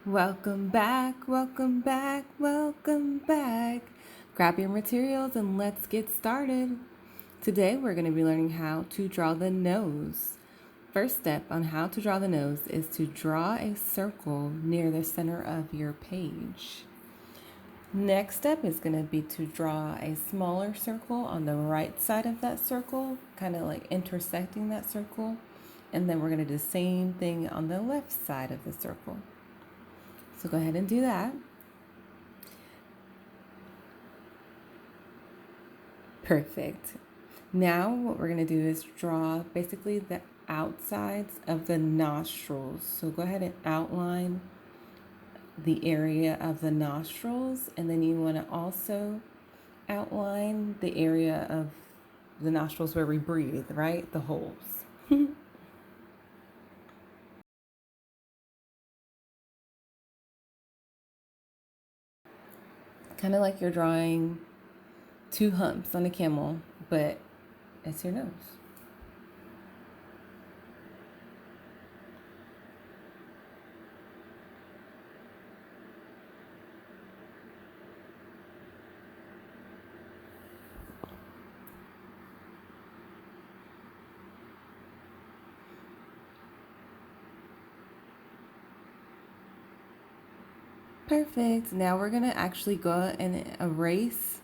Welcome back, welcome back, welcome back. Grab your materials and let's get started. Today we're going to be learning how to draw the nose. First step on how to draw the nose is to draw a circle near the center of your page. Next step is going to be to draw a smaller circle on the right side of that circle, kind of like intersecting that circle. And then we're going to do the same thing on the left side of the circle. So go ahead and do that. Perfect. Now what we're going to do is draw basically the outsides of the nostrils. So go ahead and outline the area of the nostrils, and then you want to also outline the area of the nostrils where we breathe, right? The holes. Kind of like you're drawing two humps on a camel, but it's your nose. Perfect. Now we're going to actually go and erase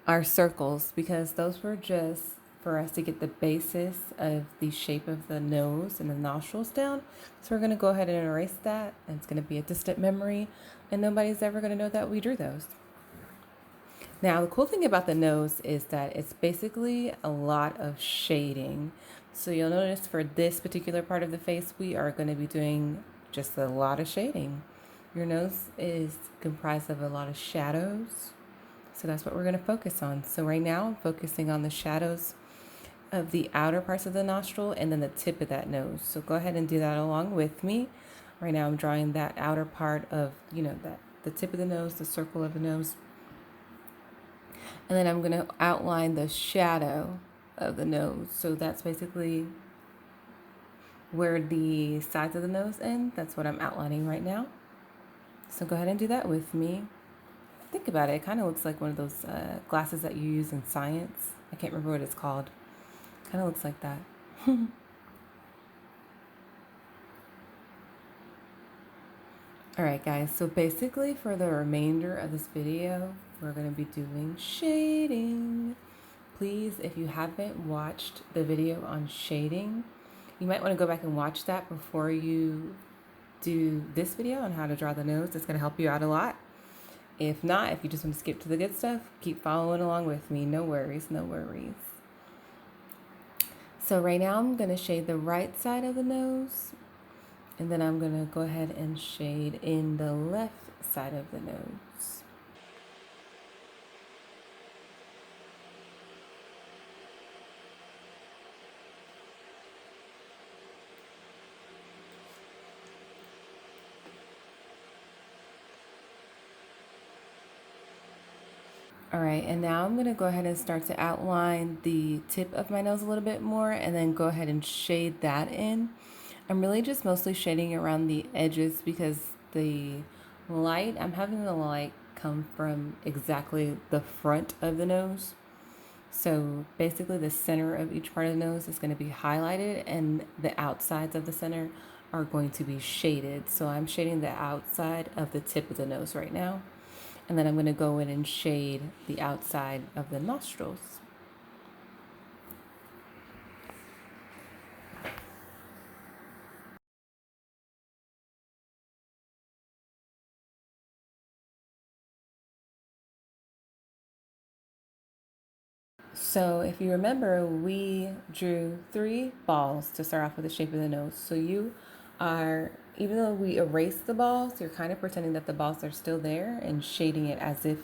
our circles because those were just for us to get the basis of the shape of the nose and the nostrils down. So we're going to go ahead and erase that, and it's going to be a distant memory, and nobody's ever going to know that we drew those. Now, the cool thing about the nose is that it's basically a lot of shading. So you'll notice for this particular part of the face, we are going to be doing just a lot of shading. Your nose is comprised of a lot of shadows. So that's what we're going to focus on. So right now, I'm focusing on the shadows of the outer parts of the nostril and then the tip of that nose. So go ahead and do that along with me. Right now, I'm drawing that outer part of, that the tip of the nose, the circle of the nose. And then I'm going to outline the shadow of the nose. So that's basically where the sides of the nose end. That's what I'm outlining right now. So go ahead and do that with me. Think about it. It kind of looks like one of those glasses that you use in science. I can't remember what it's called. Kind of looks like that. All right, guys. So basically for the remainder of this video, we're going to be doing shading. Please, if you haven't watched the video on shading, you might want to go back and watch that before you do this video on how to draw the nose. It's going to help you out a lot. If not, if you just want to skip to the good stuff, keep following along with me. No worries, no worries. So right now I'm going to shade the right side of the nose, and then I'm going to go ahead and shade in the left side of the nose. All right, and now I'm going to go ahead and start to outline the tip of my nose a little bit more and then go ahead and shade that in. I'm really just mostly shading around the edges because the light, I'm having the light come from exactly the front of the nose. So basically the center of each part of the nose is going to be highlighted and the outsides of the center are going to be shaded. So I'm shading the outside of the tip of the nose right now. And then I'm going to go in and shade the outside of the nostrils. So if you remember, we drew 3 balls to start off with the shape of the nose. So you are, even though we erased the balls, you're kind of pretending that the balls are still there and shading it as if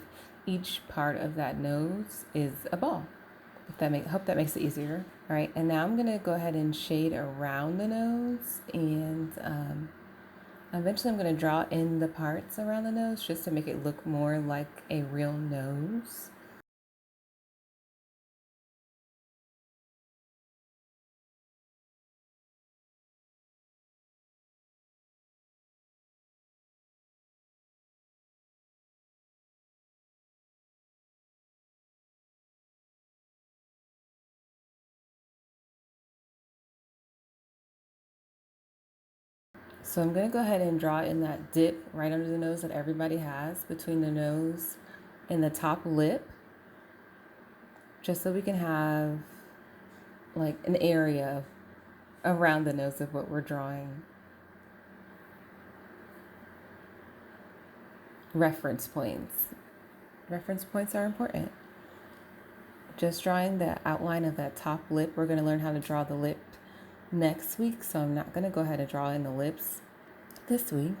each part of that nose is a ball. Hope that makes it easier. All right, and now I'm gonna go ahead and shade around the nose, and eventually I'm gonna draw in the parts around the nose just to make it look more like a real nose. So I'm going to go ahead and draw in that dip right under the nose that everybody has between the nose and the top lip, just so we can have like an area around the nose of what we're drawing. Reference points. Reference points are important. Just drawing the outline of that top lip. We're going to learn how to draw the lip next week, so I'm not going to go ahead and draw in the lips this week.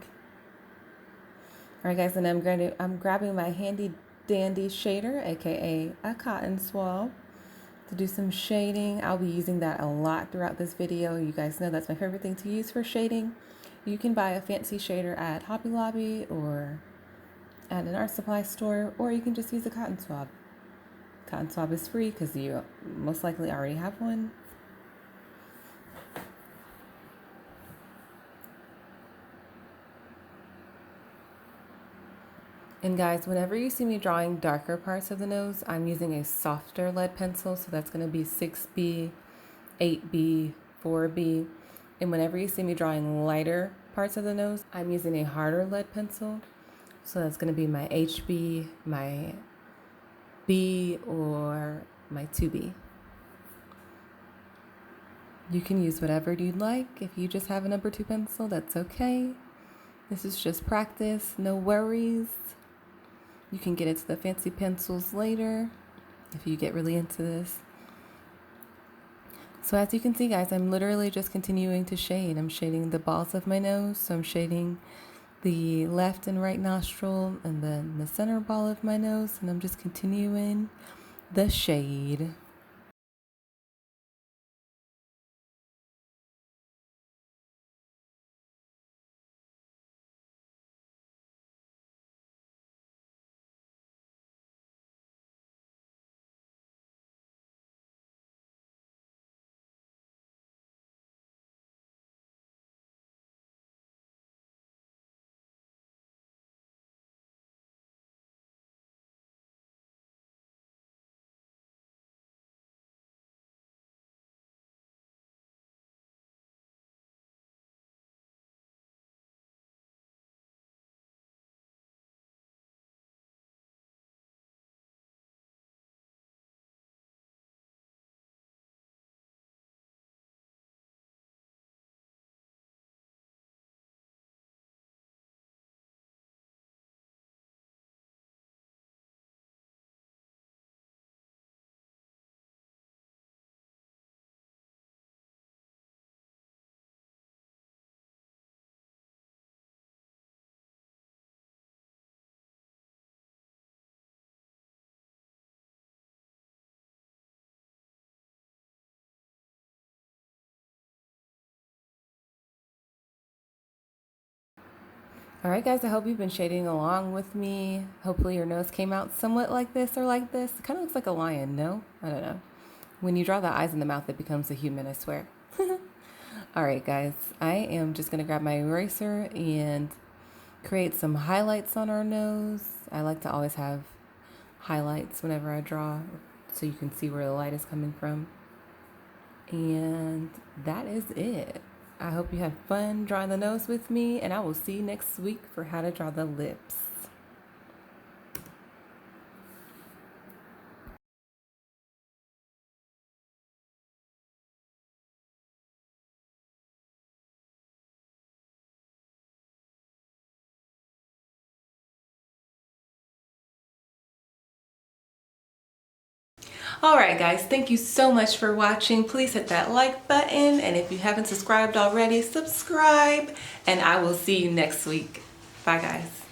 All right, guys, and I'm grabbing my handy dandy shader, aka a cotton swab, to do some shading. I'll be using that a lot throughout this video. You guys know that's my favorite thing to use for shading. You can buy a fancy shader at Hobby Lobby or at an art supply store, or you can just use a cotton swab. Cotton swab is free because you most likely already have one. And guys, whenever you see me drawing darker parts of the nose, I'm using a softer lead pencil. So that's going to be 6B, 8B, 4B. And whenever you see me drawing lighter parts of the nose, I'm using a harder lead pencil. So that's going to be my HB, my B, or my 2B. You can use whatever you'd like. If you just have a number 2 pencil, that's okay. This is just practice, no worries. You can get into the fancy pencils later if you get really into this. So as you can see, guys, I'm literally just continuing to shade. I'm shading the balls of my nose. So I'm shading the left and right nostril and then the center ball of my nose. And I'm just continuing the shade. All right, guys, I hope you've been shading along with me. Hopefully your nose came out somewhat like this or like this. It kind of looks like a lion, no? I don't know. When you draw the eyes and the mouth, it becomes a human, I swear. All right, guys, I am just going to grab my eraser and create some highlights on our nose. I like to always have highlights whenever I draw so you can see where the light is coming from. And that is it. I hope you had fun drawing the nose with me, and I will see you next week for how to draw the lips. Alright guys, thank you so much for watching. Please hit that like button, and if you haven't subscribed already, subscribe, and I will see you next week. Bye guys.